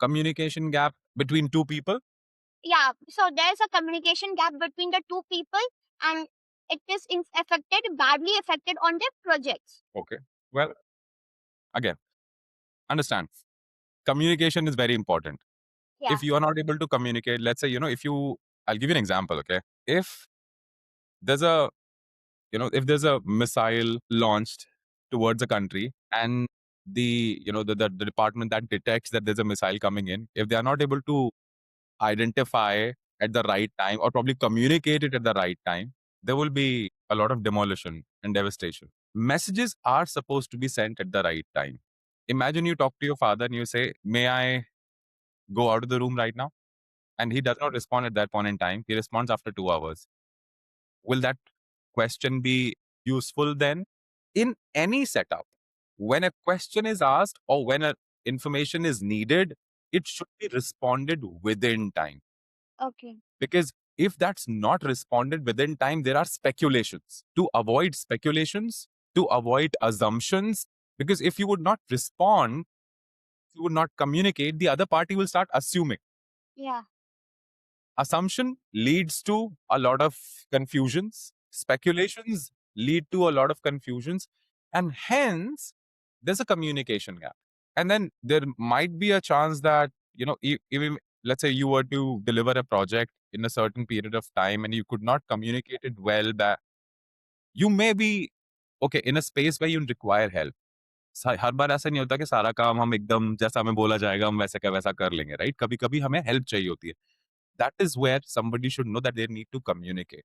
communication gap between two people? Yeah, so there's a communication gap between the two people, and it is badly affected on their projects. Okay. Well, again, understand, communication is very important. Yeah. If you are not able to communicate, let's say, I'll give you an example, okay? If there's a, if there's a missile launched towards a country, and the department that detects that there's a missile coming in, if they are not able to identify at the right time or probably communicate it at the right time, there will be a lot of demolition and devastation. Messages are supposed to be sent at the right time. Imagine you talk to your father and you say, may I go out of the room right now? And he does not respond at that point in time. He responds after 2 hours. Will that question be useful then? In any setup, when a question is asked or when a information is needed, it should be responded within time. Okay. Because if that's not responded within time, there are speculations. To avoid speculations, to avoid assumptions, because if you would not respond, you would not communicate, the other party will start assuming. Yeah. Assumption leads to a lot of confusions. Speculations lead to a lot of confusions. And hence, there's a communication gap. And then there might be a chance that, even let's say you were to deliver a project in a certain period of time and you could not communicate it well, that you may be, okay, in a space where you require help. हर बार ऐसा नहीं होता कि सारा काम हम एकदम जैसा हमें बोला जाएगा हम वैसे का वैसा कर लेंगे, राइट? कभी कभी हमें हेल्प चाहिए होती है. That is where somebody should know that they need to communicate.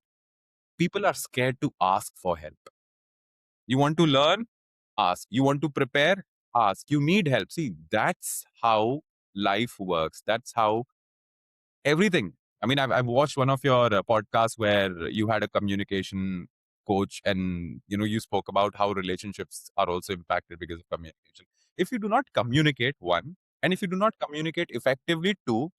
People are scared to ask for help. You want to learn? Ask. You want to prepare? Ask. You need help. See, that's how life works. That's how everything. I mean, I've watched one of your podcasts where you had a communication coach, and you spoke about how relationships are also impacted because of communication. If you do not communicate, one, and if you do not communicate effectively, two,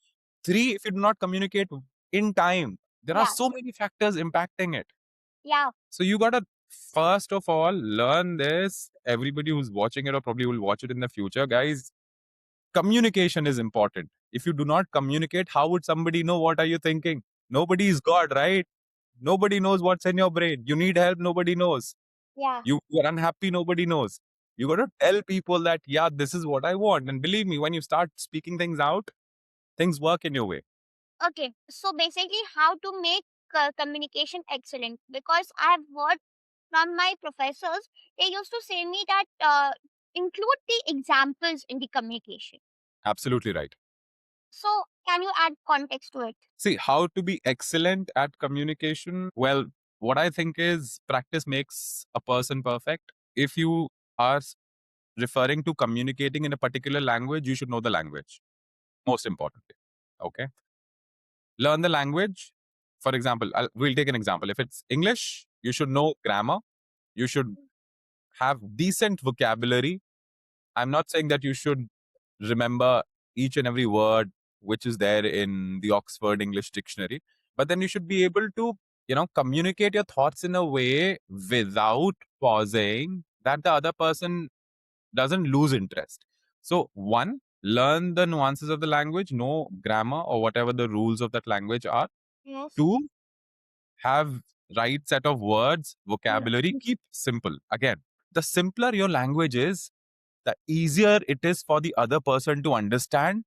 three, if you do not communicate in time, there are Yeah. so many factors impacting it. Yeah. So you gotta first of all learn this. Everybody who's watching it or probably will watch it in the future, guys, communication is important. If you do not communicate, how would somebody know what are you thinking? Nobody is God, right? Nobody knows what's in your brain. You need help, nobody knows. Yeah. You are unhappy, nobody knows. You got to tell people that, yeah, this is what I want. And believe me, when you start speaking things out, things work in your way. Okay. So basically, how to make communication excellent? Because I've heard from my professors, they used to say me that include the examples in the communication. Absolutely right. So can you add context to it? See, how to be excellent at communication? Well, what I think is practice makes a person perfect. If you are referring to communicating in a particular language, you should know the language. Most importantly. Okay. Learn the language. For example, we'll take an example. If it's English, you should know grammar. You should have decent vocabulary. I'm not saying that you should remember each and every word which is there in the Oxford English Dictionary, but then you should be able to, communicate your thoughts in a way without pausing that the other person doesn't lose interest. So, one, learn the nuances of the language, know grammar or whatever the rules of that language are. Yes. Two, have right set of words, vocabulary, keep simple. Again, the simpler your language is, the easier it is for the other person to understand,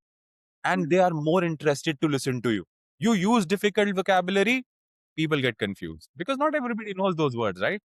and they are more interested to listen to you. You use difficult vocabulary, people get confused because not everybody knows those words, right?